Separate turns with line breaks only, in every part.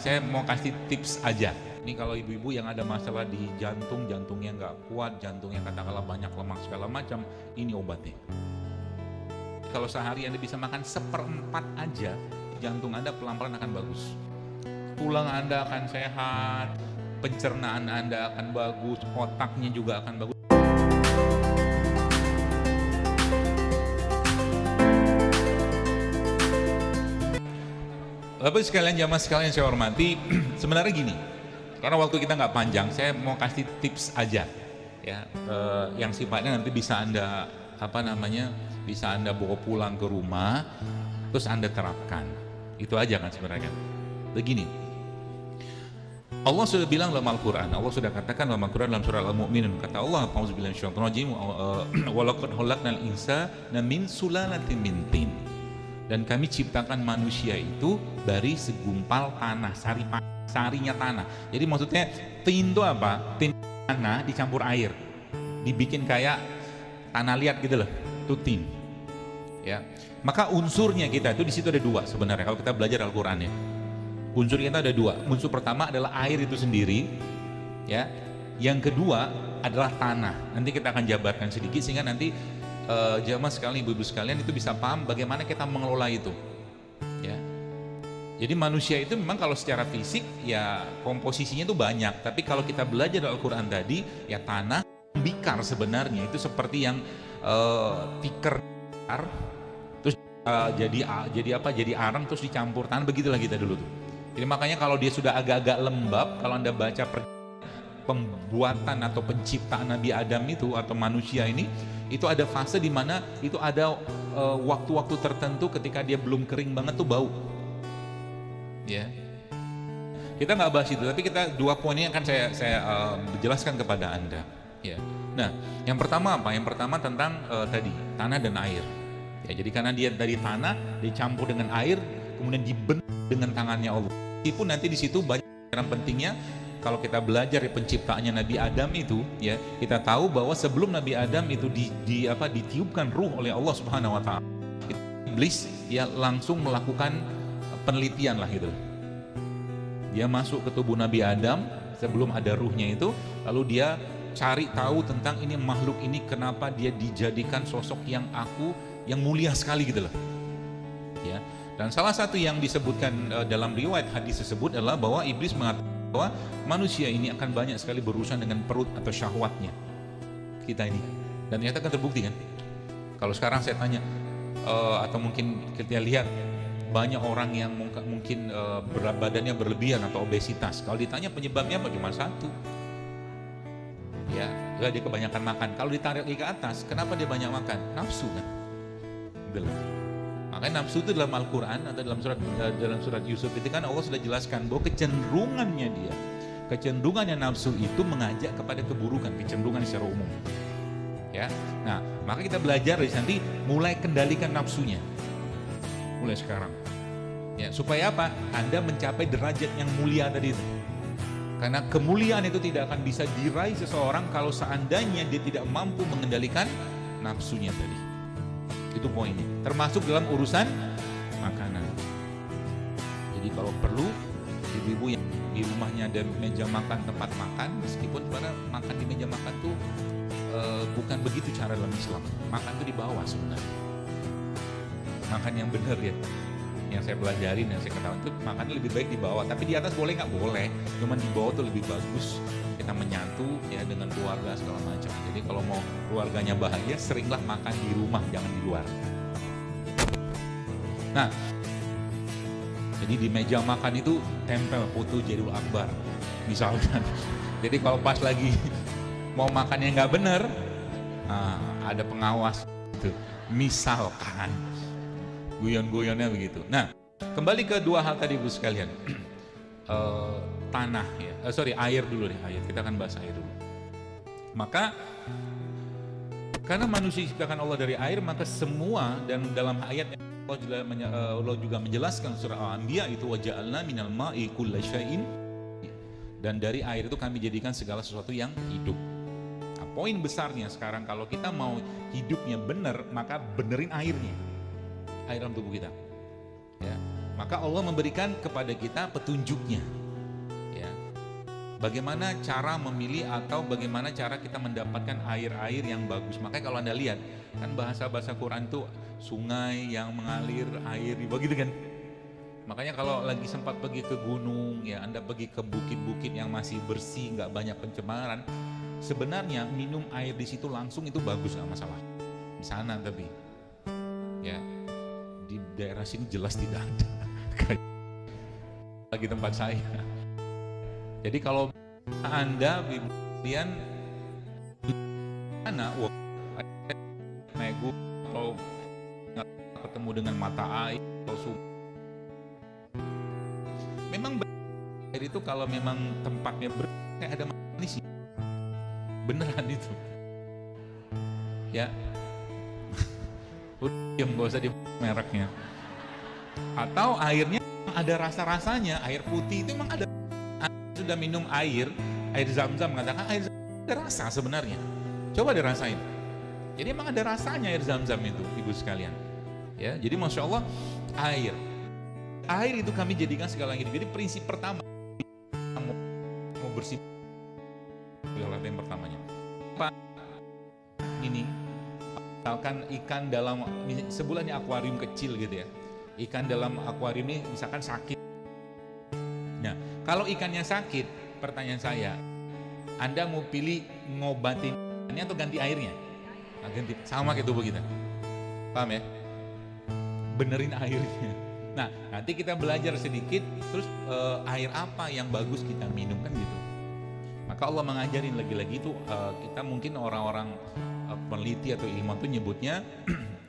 saya mau kasih tips aja. Ini kalau ibu-ibu yang ada masalah di jantung, jantungnya nggak kuat, jantungnya katakanlah banyak lemak segala macam, ini obatnya. Kalau sehari Anda bisa makan 1/4 aja, jantung Anda pelan-pelan akan bagus. Tulang Anda akan sehat, pencernaan Anda akan bagus, otaknya juga akan bagus. Bapak sekalian, jamaah sekalian saya hormati, sebenarnya gini, karena waktu kita nggak panjang, saya mau kasih tips aja, ya, yang sifatnya nanti bisa Anda bisa Anda bawa pulang ke rumah, terus Anda terapkan. Itu aja kan sebenarnya kan. Begini, Allah sudah bilang dalam Al-Quran, Allah sudah katakan dalam Al-Quran dalam surah Al-Mu'minun, kata Allah, "A'udzubillahi minasyaitonir rajim, walaqad khalaqnal insana min sulalatin min tin." Dan kami ciptakan manusia itu dari segumpal tanah, sarinya tanah. Jadi maksudnya tin itu apa? Tin tanah dicampur air, dibikin kayak tanah liat gitu loh, itu tin. Ya, maka unsurnya kita itu di situ ada dua sebenarnya. Kalau kita belajar Al-Quran ya, unsur kita ada dua. Unsur pertama adalah air itu sendiri, ya. Yang kedua adalah tanah. Nanti kita akan jabarkan sedikit sehingga nanti jamaah sekalian, ibu-ibu sekalian itu bisa paham bagaimana kita mengelola itu, ya. Jadi manusia itu memang kalau secara fisik ya komposisinya itu banyak, tapi kalau kita belajar Al-Quran tadi ya tanah bikar sebenarnya itu seperti yang tikar, terus jadi arang terus dicampur tanah, begitulah kita dulu tuh. Jadi makanya kalau dia sudah agak-agak lembab, kalau Anda baca pembuatan atau penciptaan Nabi Adam itu atau manusia ini, itu ada fase di mana itu ada waktu-waktu tertentu ketika dia belum kering banget tuh bau. Ya. Kita nggak bahas itu, tapi kita dua poin ini akan saya jelaskan kepada Anda. Ya. Nah, yang pertama apa? Yang pertama tentang tadi tanah dan air. Ya, jadi karena dia dari tanah dicampur dengan air, kemudian dibentuk dengan tangannya Allah. Meskipun nanti di situ banyak yang pentingnya. Kalau kita belajar penciptaannya Nabi Adam itu, ya kita tahu bahwa sebelum Nabi Adam itu ditiupkan ruh oleh Allah Subhanahu Wa Taala, iblis ya langsung melakukan penelitian lah gitu. Dia masuk ke tubuh Nabi Adam sebelum ada ruhnya itu, lalu dia cari tahu tentang ini makhluk ini kenapa dia dijadikan sosok yang mulia sekali gitu loh. Ya. Dan salah satu yang disebutkan dalam riwayat hadis tersebut adalah bahwa iblis mengatakan bahwa manusia ini akan banyak sekali berurusan dengan perut atau syahwatnya kita ini, dan ternyata kan terbukti kan. Kalau sekarang saya tanya atau mungkin kita lihat banyak orang yang mungkin berat badannya berlebihan atau obesitas, kalau ditanya penyebabnya apa, cuma satu, ya dia kebanyakan makan. Kalau ditarik ke atas, kenapa dia banyak makan? Nafsu kan. Makanya nafsu itu dalam Al-Quran atau dalam surat Yusuf itu kan Allah sudah jelaskan bahwa kecenderungannya nafsu itu mengajak kepada keburukan, kecenderungan secara umum. Ya, nah maka kita belajar dari nanti mulai kendalikan nafsunya, mulai sekarang. Ya, supaya apa? Anda mencapai derajat yang mulia tadi itu. Karena kemuliaan itu tidak akan bisa diraih seseorang kalau seandainya dia tidak mampu mengendalikan nafsunya tadi. Itu poinnya, termasuk dalam urusan makanan. Jadi kalau perlu ibu-ibu yang di rumahnya ada meja makan, tempat makan, meskipun sebenarnya makan di meja makan tuh bukan begitu cara dalam Islam. Makan tuh di bawah sebenarnya. Makan yang benar ya, yang saya pelajarin, yang saya ketahui itu makannya lebih baik di bawah. Tapi di atas boleh nggak? Boleh, cuman di bawah tuh lebih bagus. Kita menyatu ya dengan keluarga segala macam. Jadi kalau mau keluarganya bahagia, seringlah makan di rumah, jangan di luar. Nah, jadi di meja makan itu tempel foto Jalil Akbar, misalkan. Jadi kalau pas lagi mau makannya nggak bener, ada pengawas itu, misalkan guyon-guyonnya begitu. Nah, kembali ke dua hal tadi Bu sekalian. Tanah ya, air dulu deh, air. Kita akan bahas air dulu. Maka karena manusia diciptakan Allah dari air, maka semua, dan dalam ayat yang Allah juga menjelaskan surah Al-Anbiya itu waja'alna minal ma'i kulla syai'in, dan dari air itu kami jadikan segala sesuatu yang hidup. Nah, poin besarnya sekarang kalau kita mau hidupnya benar, maka benerin airnya, air dalam tubuh kita. Ya, maka maka Allah memberikan kepada kita petunjuknya. Ya. Bagaimana cara memilih atau bagaimana cara kita mendapatkan air-air yang bagus. Makanya kalau Anda lihat, kan bahasa-bahasa Quran itu sungai yang mengalir air di bawah gitu kan. Makanya kalau lagi sempat pergi ke gunung, ya Anda pergi ke bukit-bukit yang masih bersih, nggak banyak pencemaran, sebenarnya minum air di situ langsung itu bagus, nggak masalah. Di sana tapi, ya di daerah sini jelas tidak ada. Lagi tempat saya. Jadi kalau Anda kemudian mana, naik gunung atau ketemu dengan mata air atau sumber. Memang air itu kalau memang tempatnya kayak ada manis, beneran itu. Ya, udah nggak usah di mereknya. Atau airnya ada rasa-rasanya, air putih itu memang ada. Anda sudah minum air Zam-Zam, mengatakan air Zam-Zam ada rasa sebenarnya. Coba dirasain. Jadi memang ada rasanya air Zam-Zam itu, ibu sekalian. Ya, jadi masya Allah air itu kami jadikan segala hidup. Jadi prinsip pertama mau bersih, yang pertamanya. Ini misalkan ikan dalam sebulannya akuarium kecil gitu ya. Ikan dalam akuarium ini misalkan sakit. Nah, kalau ikannya sakit, pertanyaan saya, Anda mau pilih ngobatin ikannya atau ganti airnya? Nah, ganti sama kayak tubuh kita. Paham ya? Benerin airnya. Nah, nanti kita belajar sedikit, terus air apa yang bagus kita minum kan gitu. Maka Allah mengajarin lagi-lagi itu kita mungkin orang-orang peneliti atau ilmuwan itu nyebutnya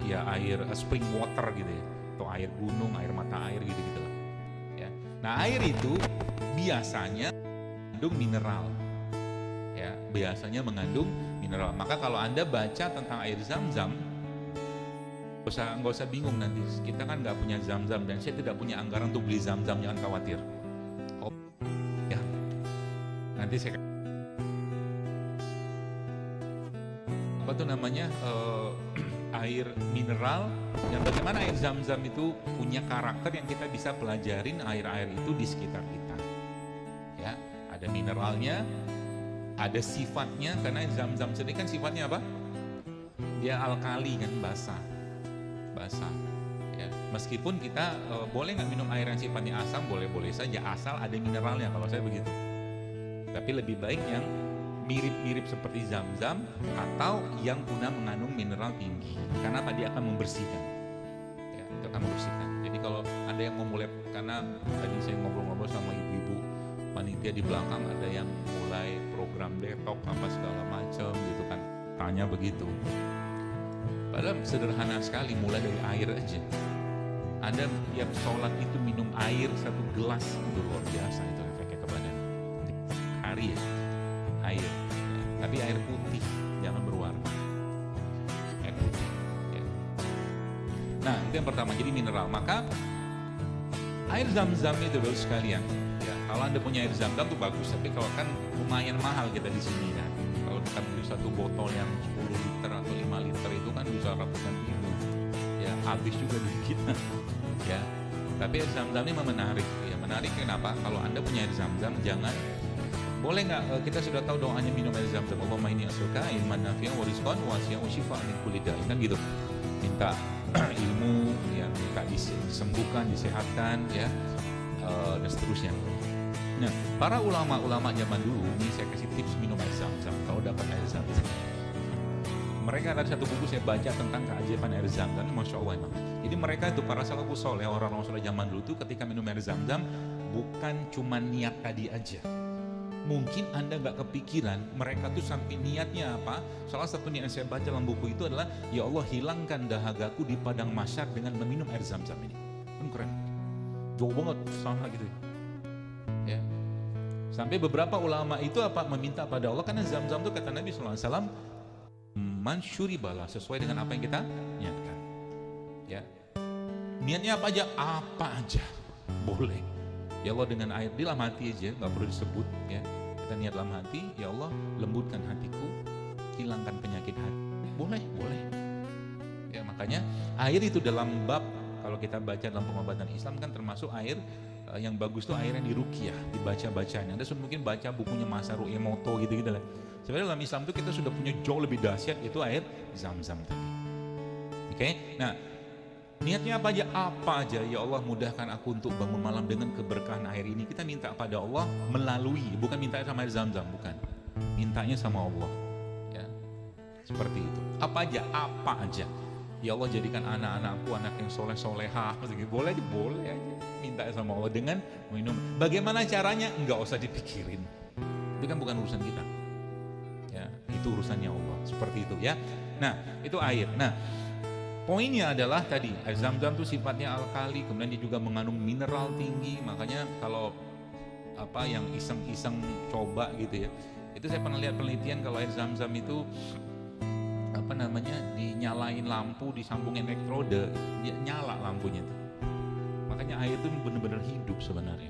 ya air spring water gitu ya, atau air gunung, air mata air gitu-gitu lah. Ya. Nah, air itu biasanya mengandung mineral. Ya, biasanya mengandung mineral. Maka kalau Anda baca tentang air Zam-Zam, nggak usah bingung nanti. Kita kan nggak punya Zam-Zam dan saya tidak punya anggaran untuk beli Zam-Zam, jangan khawatir. Oh, ya. Nanti saya apa tuh namanya air mineral. Dan bagaimana air Zam-Zam itu punya karakter yang kita bisa pelajarin air-air itu di sekitar kita. Ya, ada mineralnya, ada sifatnya, karena Zam-Zam sendiri kan sifatnya apa? Dia alkali kan, basah. Ya. Meskipun kita boleh nggak minum air yang sifatnya asam, boleh-boleh saja asal ada mineralnya, kalau saya begitu. Tapi lebih baik yang mirip-mirip seperti Zam-Zam atau yang guna mengandung mineral tinggi, karena apa? Dia akan membersihkan. Ya, itu akan membersihkan. Jadi kalau ada yang mau mulai, karena tadi saya ngobrol-ngobrol sama ibu-ibu panitia di belakang, ada yang mulai program detox apa segala macam gitu kan, tanya begitu. Padahal sederhana sekali, mulai dari air aja. Anda tiap sholat itu minum air 1 gelas, itu luar biasa itu efeknya ke badan. Hari ya, air. Ya. Tapi air putih, jangan berwarna. Air putih. Ya. Nah, itu yang pertama, jadi mineral. Maka air Zam-Zam itu baru sekalian. Ya, kalau Anda punya air Zam-Zam itu bagus, tapi kalau kan lumayan mahal kita di sini kan. Kalau kita beli 1 botol yang 10 liter atau 5 liter itu kan bisa ratusan ribu. Ya, habis juga di kita. Ya. Tapi air Zam-Zam ini menarik. Ya, menarik kenapa? Kalau Anda punya air Zam-Zam, jangan, boleh nggak kita sudah tahu doanya minum air Zam-Zam. Allahumma inni as'aluka ilman nafi'an wa rizqan wasi'an wa shifaan min kulli da'in, kan gitu. Minta ilmu, ya, minta disembuhkan, disehatkan, ya, dan seterusnya. Nah, para ulama-ulama zaman dulu, ini saya kasih tips minum air Zam-Zam. Kalau dapat air Zam-Zam, mereka ada satu buku saya baca tentang keajaiban air Zam-Zam, masya Allah emang. Jadi mereka itu para salafus soleh, orang-orang soleh zaman dulu itu ketika minum air Zam-Zam bukan cuma niat tadi aja. Mungkin Anda nggak kepikiran mereka tuh sampai niatnya apa. Salah satu niat yang saya baca dalam buku itu adalah, ya Allah hilangkan dahagaku di padang mahsyar dengan meminum air Zam-Zam ini. Kan keren, jauh banget sama gitu ya. Sampai beberapa ulama itu apa, meminta pada Allah, karena Zam-Zam itu kata Nabi SAW, man syuribalah, sesuai dengan apa yang kita niatkan. Ya, niatnya apa aja? Apa aja boleh. Ya Allah, dengan air di dalam hati aja, nggak perlu disebut ya. Kita niat dalam hati, ya Allah lembutkan hatiku, hilangkan penyakit hati. Boleh. Ya, makanya air itu dalam bab kalau kita baca dalam pengobatan Islam kan termasuk air yang bagus tuh air yang diruqyah, dibaca-bacanya. Anda mungkin baca bukunya Masaru Emoto gitu-gitu lah. Sebenarnya dalam Islam itu kita sudah punya jauh lebih dahsyat, itu air Zam-Zam tadi. Oke? Nah, niatnya apa aja? Apa aja, ya Allah mudahkan aku untuk bangun malam dengan keberkahan air ini. Kita minta pada Allah melalui, bukan minta sama air Zam-Zam, bukan. Mintanya sama Allah. Ya. Seperti itu. Apa aja? Apa aja. Ya Allah jadikan anak-anakku anak yang soleh-solehah. Boleh aja, boleh aja. Minta sama Allah dengan minum. Bagaimana caranya? Enggak usah dipikirin. Itu kan bukan urusan kita. Ya, itu urusannya Allah. Seperti itu ya. Nah, itu air. Nah, poinnya adalah tadi air Zam-Zam itu sifatnya alkali, kemudian dia juga mengandung mineral tinggi. Makanya kalau yang iseng-iseng coba gitu ya, itu saya pernah lihat penelitian kalau air Zam-Zam itu dinyalain lampu, disambungin elektrode, dia nyala lampunya tuh. Makanya air itu benar-benar hidup sebenarnya,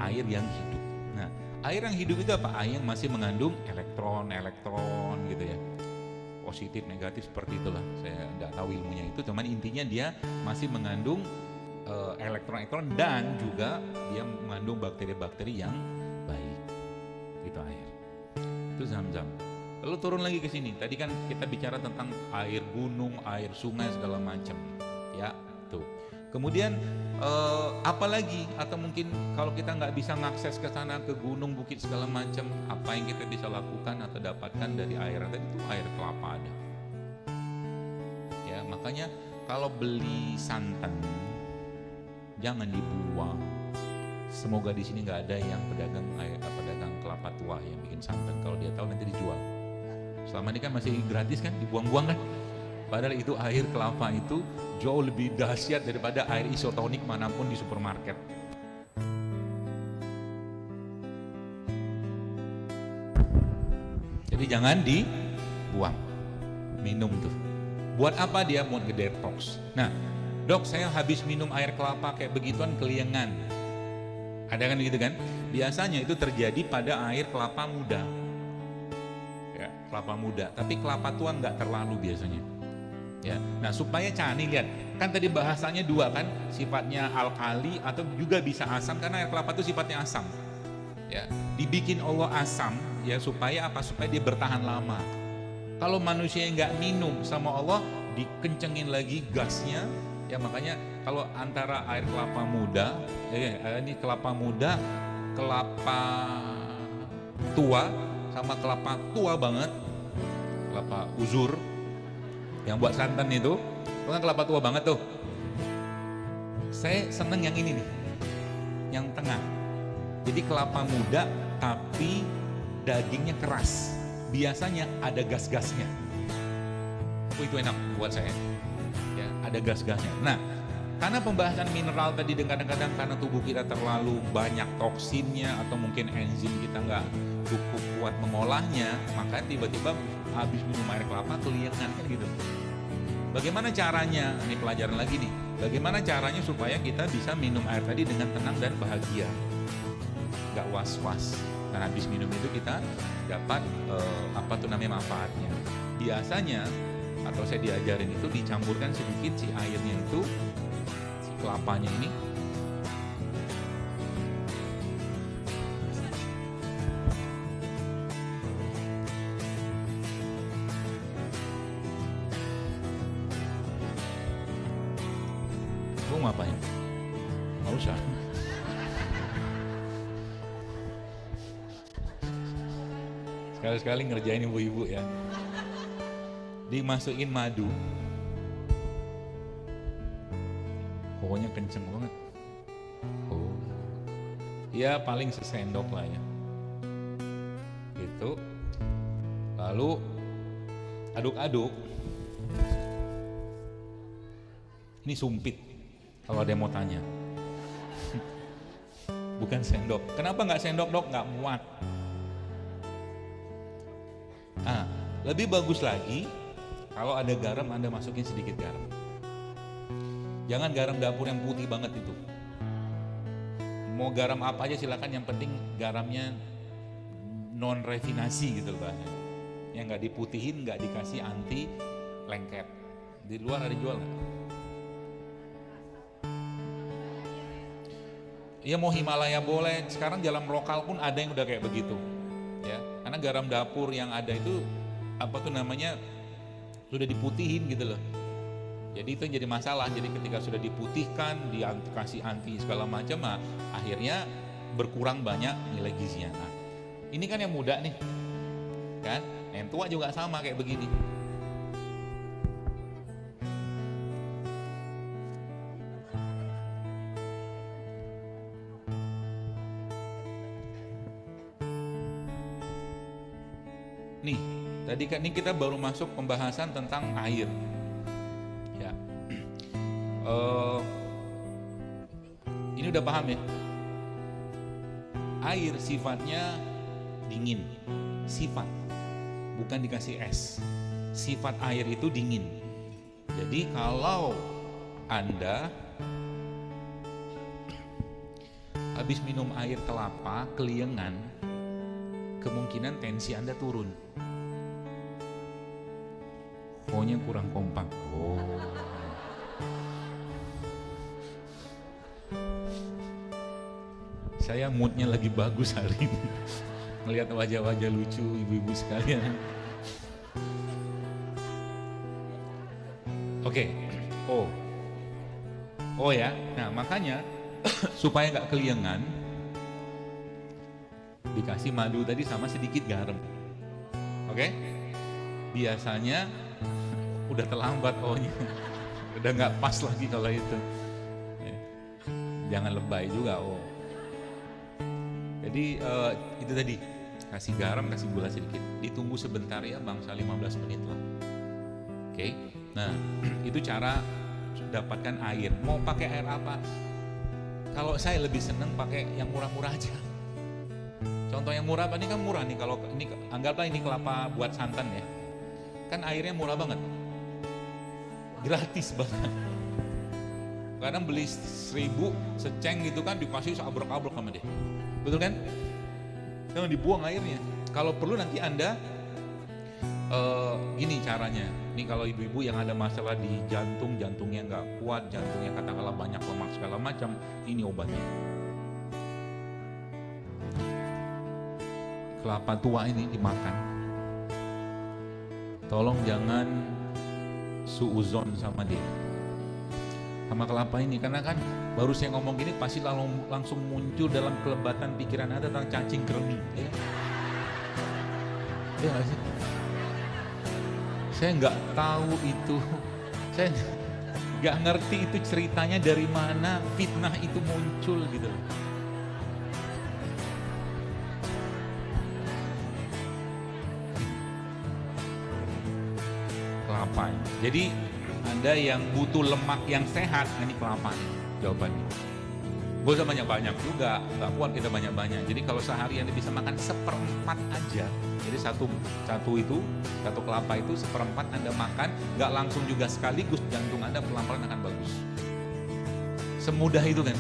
air yang hidup. Nah, air yang hidup itu apa? Air yang masih mengandung elektron gitu ya, positif negatif seperti itulah. Saya nggak tahu ilmunya itu, cuman intinya dia masih mengandung elektron dan juga dia mengandung bakteri-bakteri yang baik. Itu air. Itu Zam-Zam. Lalu turun lagi ke sini. Tadi kan kita bicara tentang air gunung, air sungai segala macam. Ya, tuh. Kemudian apa lagi? Atau mungkin kalau kita nggak bisa ngakses ke sana, ke gunung, bukit segala macam, apa yang kita bisa lakukan atau dapatkan dari air tadi itu air kelapa ada. Ya, makanya kalau beli santan jangan dibuang. Semoga di sini nggak ada yang pedagang kelapa tua yang bikin santan. Kalau dia tahu nanti dijual. Selama ini kan masih gratis kan, dibuang-buang kan. Padahal itu air kelapa itu jauh lebih dahsyat daripada air isotonik manapun di supermarket. Jadi jangan dibuang, minum tuh. Buat apa dia? Mau ngedetox. Nah, dok saya habis minum air kelapa kayak begituan keliengan. Ada kan gitu kan? Biasanya itu terjadi pada air kelapa muda. Ya, kelapa muda, tapi kelapa tua nggak terlalu biasanya. Ya, nah supaya nih lihat, kan tadi bahasanya dua kan, sifatnya alkali atau juga bisa asam karena air kelapa itu sifatnya asam. Ya, dibikin Allah asam ya supaya apa? Supaya dia bertahan lama. Kalau manusia yang nggak minum sama Allah, dikencengin lagi gasnya. Ya makanya kalau antara air kelapa muda, ini kelapa muda, kelapa tua sama kelapa tua banget, kelapa uzur yang buat santan itu kan kelapa tua banget tuh. Saya seneng yang ini nih, yang tengah. Jadi kelapa muda tapi dagingnya keras, biasanya ada gas-gasnya. Itu enak buat saya ya, ada gas-gasnya. Nah, karena pembahasan mineral tadi kadang-kadang karena tubuh kita terlalu banyak toksinnya atau mungkin enzim kita nggak cukup kuat mengolahnya, maka tiba-tiba habis minum air kelapa keliengan kan gitu. Bagaimana caranya? Ini pelajaran lagi nih. Bagaimana caranya supaya kita bisa minum air tadi dengan tenang dan bahagia, nggak was-was. Karena habis minum itu kita dapat manfaatnya. Biasanya atau saya diajarin itu dicampurkan sedikit si airnya itu, si kelapanya ini. Gue mau ngapain? Nggak usah. Sekali-sekali ngerjain ibu-ibu ya. Dimasukin madu, pokoknya kenceng banget. Oh, ya paling sesendok lah ya. Gitu. Lalu aduk-aduk. Ini sumpit. Kalau ada yang mau tanya, bukan sendok. Kenapa nggak sendok dok? Nggak muat. Lebih bagus lagi. Kalau ada garam, Anda masukin sedikit garam. Jangan garam dapur yang putih banget itu. Mau garam apa aja silakan, yang penting garamnya non refinasi gitu bahasanya. Yang nggak diputihin, nggak dikasih anti lengket. Di luar ada jual nggak? Ya mau Himalaya boleh, sekarang jalan lokal pun ada yang udah kayak begitu. Ya, karena garam dapur yang ada itu apa tuh namanya sudah diputihin gitu loh. Jadi itu yang jadi masalah. Jadi ketika sudah diputihkan, dikasih anti segala macam, nah, akhirnya berkurang banyak nilai gizinya. Nah, ini kan yang muda nih, kan? Yang tua juga sama kayak begini. Nih, tadi kan ini kita baru masuk pembahasan tentang air. Ya, ini udah paham ya? Air sifatnya dingin, sifat, bukan dikasih es. Sifat air itu dingin. Jadi kalau Anda habis minum air kelapa, keliengan, kemungkinan tensi Anda turun. Pokoknya kurang kompak. Oh. Saya moodnya lagi bagus hari ini. Melihat wajah-wajah lucu ibu-ibu sekalian. Oke. Oh ya. Nah makanya supaya nggak keliengan, dikasih madu tadi sama sedikit garam. Oke? Biasanya udah terlambat ohnya. Udah nggak pas lagi kalau itu. Jangan lebay juga Jadi itu tadi, kasih garam, kasih gula sedikit. Ditunggu sebentar ya, bangsa 15 menit lah. Oke? Nah, itu cara dapatkan air. Mau pakai air apa? Kalau saya lebih seneng pakai yang murah-murah aja. Contoh yang murah apa? Ini kan murah nih, kalau ini anggaplah ini kelapa buat santan ya. Kan airnya murah banget. Gratis banget. Kadang beli 1000 seceng gitu kan dikasih seabrek-abrek sama dia. Betul kan? Jangan dibuang airnya. Kalau perlu nanti Anda gini caranya. Ini kalau ibu-ibu yang ada masalah di jantung, jantungnya nggak kuat, jantungnya katakanlah banyak lemak segala macam, ini obatnya. Kelapa tua ini dimakan. Tolong jangan suuzon sama dia. Sama kelapa ini, karena kan baru saya ngomong gini pasti langsung muncul dalam kelebatan pikiran Anda tentang cacing kremi ya. Ya gak sih? Saya nggak tahu itu, saya nggak ngerti itu ceritanya dari mana fitnah itu muncul gitu. Kelapa. Jadi Anda yang butuh lemak yang sehat, ini kelapa nih jawabannya. Gak usah banyak-banyak juga, gak kuat kita banyak-banyak. Jadi kalau sehari Anda bisa makan 1/4 aja. Jadi satu kelapa itu 1/4 Anda makan, gak langsung juga sekaligus, jantung Anda pelan-pelan akan bagus. Semudah itu kan?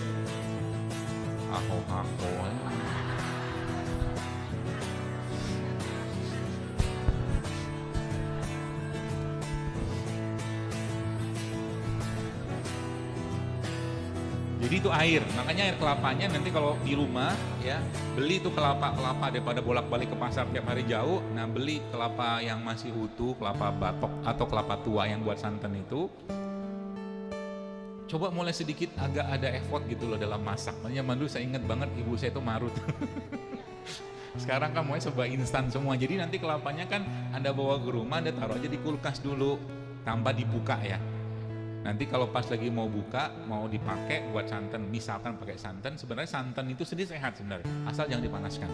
Aku. Jadi itu air, makanya air kelapanya nanti kalau di rumah ya beli itu kelapa daripada bolak-balik ke pasar tiap hari jauh. Nah beli kelapa yang masih utuh, kelapa batok atau kelapa tua yang buat santan itu. Coba mulai sedikit agak ada effort gitu loh dalam masak. Makanya dulu saya ingat banget ibu saya itu marut. Sekarang kan mulai serba instan semua. Jadi nanti kelapanya kan Anda bawa ke rumah, Anda taruh aja di kulkas dulu tanpa dibuka ya. Nanti kalau pas lagi mau buka, mau dipakai buat santan, misalkan pakai santan, sebenarnya santan itu sendiri sehat sebenarnya, asal jangan dipanaskan.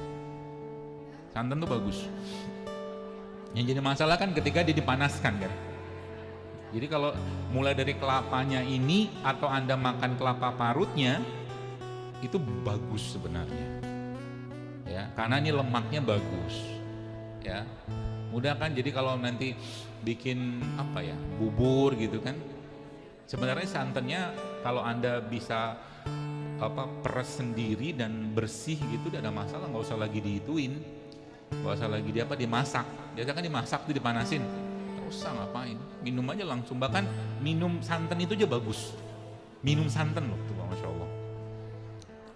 Santan tuh bagus. Yang jadi masalah kan ketika dia dipanaskan kan. Jadi kalau mulai dari kelapanya ini atau Anda makan kelapa parutnya, itu bagus sebenarnya. Ya, karena ini lemaknya bagus. Ya. Mudah kan, jadi kalau nanti bikin apa ya, bubur gitu kan. Sebenarnya santannya kalau Anda bisa peres sendiri dan bersih gitu udah ada masalah, nggak usah lagi diituin, nggak usah lagi dimasak. Biasanya kan dimasak tuh dipanasin, nggak usah ngapain, minum aja langsung. Bahkan minum santan itu aja bagus, minum santan loh tuh, masya Allah.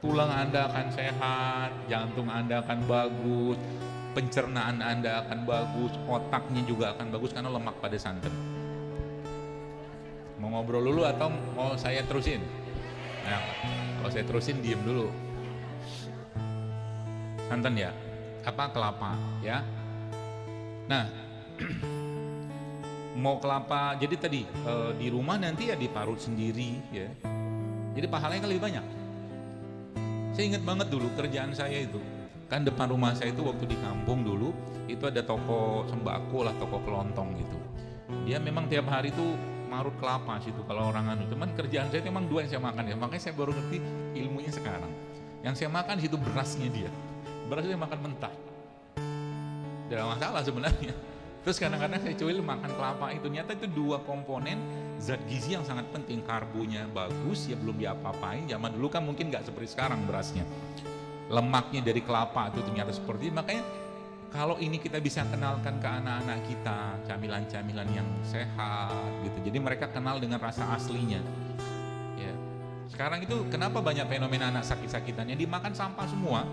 tulang Anda akan sehat, jantung Anda akan bagus, pencernaan Anda akan bagus, otaknya juga akan bagus karena lemak pada santan. Mau ngobrol dulu atau mau saya terusin? Nah, kalau saya terusin diem dulu. Santan ya, apa kelapa ya. Nah, mau kelapa, jadi tadi di rumah nanti ya diparut sendiri ya. Jadi pahalanya kan lebih banyak. Saya ingat banget dulu kerjaan saya itu. Kan depan rumah saya itu waktu di kampung dulu, itu ada toko sembako lah, toko kelontong gitu. Dia memang tiap hari tuh marut kelapa situ kalau orang anu. Cuman kerjaan saya itu memang dua yang saya makan ya. Makanya saya baru ngerti ilmunya sekarang. Yang saya makan situ berasnya dia. Berasnya makan mentah. Tidak masalah sebenarnya. Terus kadang-kadang saya cuil makan kelapa itu, ternyata itu dua komponen zat gizi yang sangat penting. Karbonya bagus, ya belum diapa-apain. Zaman dulu kan mungkin nggak seperti sekarang berasnya. Lemaknya dari kelapa itu ternyata seperti itu. Makanya kalau ini kita bisa kenalkan ke anak-anak kita, camilan-camilan yang sehat gitu. Jadi mereka kenal dengan rasa aslinya. Ya. Sekarang itu kenapa banyak fenomena anak sakit-sakitan yang dimakan sampah semua?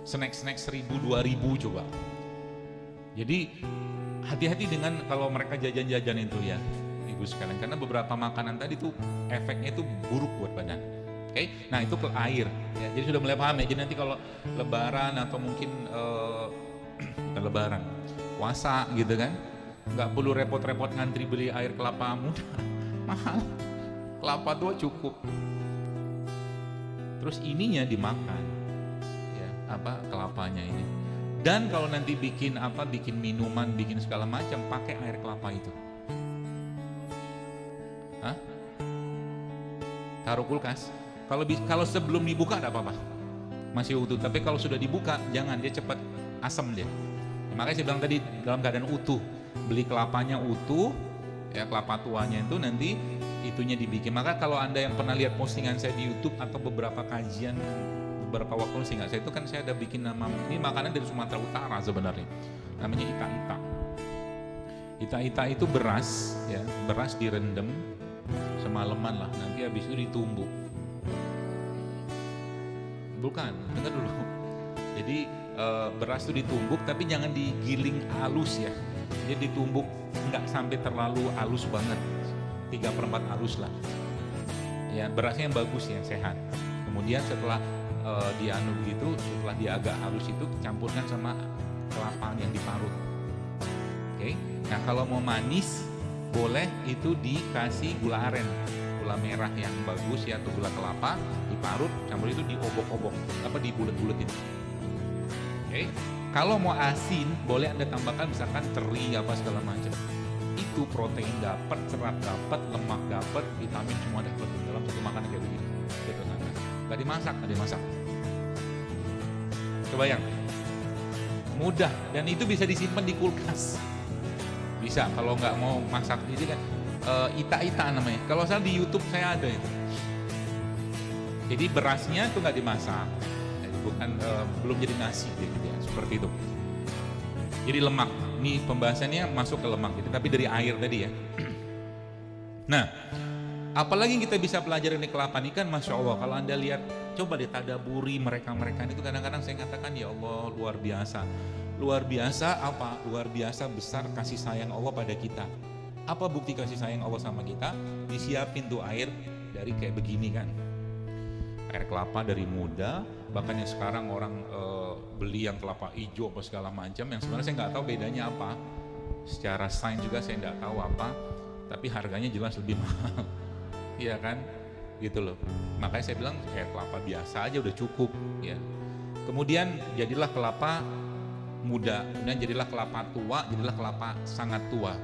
Snack-snack 1000, 2000 coba. Jadi hati-hati dengan kalau mereka jajan-jajan itu ya, ibu sekalian, karena beberapa makanan tadi tuh efeknya itu buruk buat badan. Oke, nah itu ke air. Ya, jadi sudah mulai paham ya. Jadi nanti kalau Lebaran atau mungkin bukan Lebaran, puasa gitu kan, nggak perlu repot-repot ngantri beli air kelapa muda, mahal. Kelapa tua cukup. Terus ininya dimakan, ya apa kelapanya ini. Dan kalau nanti bikin apa, bikin minuman, bikin segala macam, pakai air kelapa itu. Hah? Taruh kulkas. Kalau sebelum dibuka tidak apa-apa, masih utuh. Tapi kalau sudah dibuka, jangan, dia cepat asam dia. Makanya saya bilang tadi dalam keadaan utuh, beli kelapanya utuh, ya kelapa tuanya itu nanti itunya dibikin. Maka kalau Anda yang pernah lihat postingan saya di YouTube atau beberapa kajian beberapa waktu sehingga saya itu kan saya ada bikin nama ini makanan dari Sumatera Utara sebenarnya, namanya ita-ita. Ita-ita itu beras ya, beras direndam semalaman lah, nanti habis itu ditumbuk. Bukan, dengar dulu. Jadi beras itu ditumbuk tapi jangan digiling halus ya, dia ditumbuk nggak sampai terlalu halus banget, 3/4 halus lah ya, berasnya yang bagus yang sehat. Kemudian setelah dianu gitu, setelah dia agak halus itu campurkan sama kelapa yang diparut. Oke. Nah kalau mau manis boleh itu dikasih gula aren, gula merah yang bagus ya, atau gula kelapa diparut, campur itu diobok-obok, apa dibulet-buletin. Oke. Kalau mau asin boleh Anda tambahkan misalkan teri apa segala macam. Itu protein dapat, serat dapat, lemak dapat, vitamin semua dapat dalam satu makanan kayak begini. Gitu kan. Gak dimasak. Kebayang? Mudah, dan itu bisa disimpan di kulkas. Bisa, kalau nggak mau masak ini kan ita-ita namanya. Kalau saya di YouTube saya ada itu. Jadi berasnya itu nggak dimasak, bukan belum jadi nasi gitu ya, seperti itu. Jadi lemak. Ini pembahasannya masuk ke lemak gitu, tapi dari air tadi ya. Nah, apalagi kita bisa pelajari dari kelapa ini kan, Masya Allah, kalau Anda lihat, coba ditadaburi mereka-mereka itu kadang-kadang saya katakan, ya Allah luar biasa. Luar biasa apa? Luar biasa besar kasih sayang Allah pada kita. Apa bukti kasih sayang Allah sama kita? Disiapin tuh air dari kayak begini kan. Air kelapa dari muda, bahkan yang sekarang orang beli yang kelapa hijau apa segala macam, yang sebenarnya saya nggak tahu bedanya apa. Secara sains juga saya nggak tahu apa, tapi harganya jelas lebih mahal. Iya kan, gitu loh. Makanya saya bilang air kelapa biasa aja udah cukup ya. Kemudian jadilah kelapa muda, kemudian jadilah kelapa tua, jadilah kelapa sangat tua.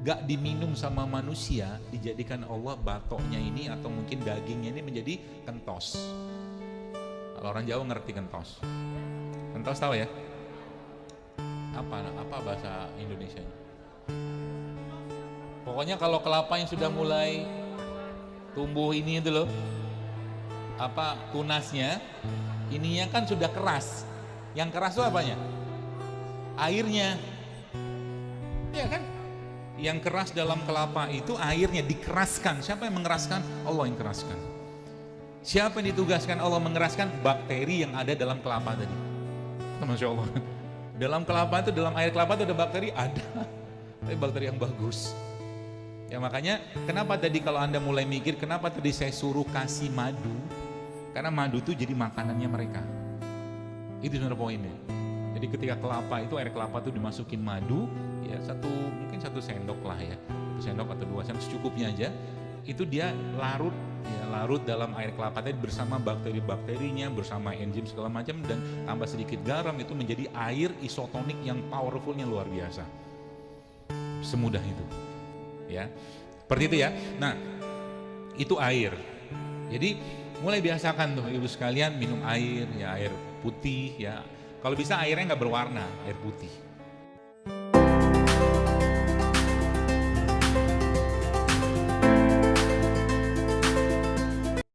Gak diminum sama manusia, dijadikan Allah batoknya ini atau mungkin dagingnya ini menjadi kentos. Kalau orang Jawa ngerti kentos. Kentos tahu ya? Apa bahasa Indonesianya? Pokoknya kalau kelapa yang sudah mulai tumbuh ini itu loh, apa tunasnya, ininya kan sudah keras. Yang keras itu apanya? Airnya. Iya kan? Yang keras dalam kelapa itu airnya dikeraskan. Siapa yang mengeraskan? Allah yang keraskan. Siapa yang ditugaskan Allah mengeraskan? Bakteri yang ada dalam kelapa tadi. Masya Allah. Dalam kelapa itu, dalam air kelapa itu ada bakteri? Ada. Tapi bakteri yang bagus. Ya makanya kenapa tadi kalau Anda mulai mikir kenapa tadi saya suruh kasih madu? Karena madu itu jadi makanannya mereka. Itu sebenarnya poinnya. Jadi ketika kelapa itu, air kelapa itu dimasukin madu, ya mungkin satu sendok lah ya, 1 sendok atau 2 sendok secukupnya aja. Itu dia larut dalam air kelapa tadi bersama bakteri-bakterinya, bersama enzim segala macam, dan tambah sedikit garam, itu menjadi air isotonik yang powerfulnya luar biasa. Semudah itu. Ya, seperti itu ya. Nah, itu air. Jadi mulai biasakan tuh ibu sekalian minum air, ya air putih ya. Kalau bisa airnya nggak berwarna, air putih.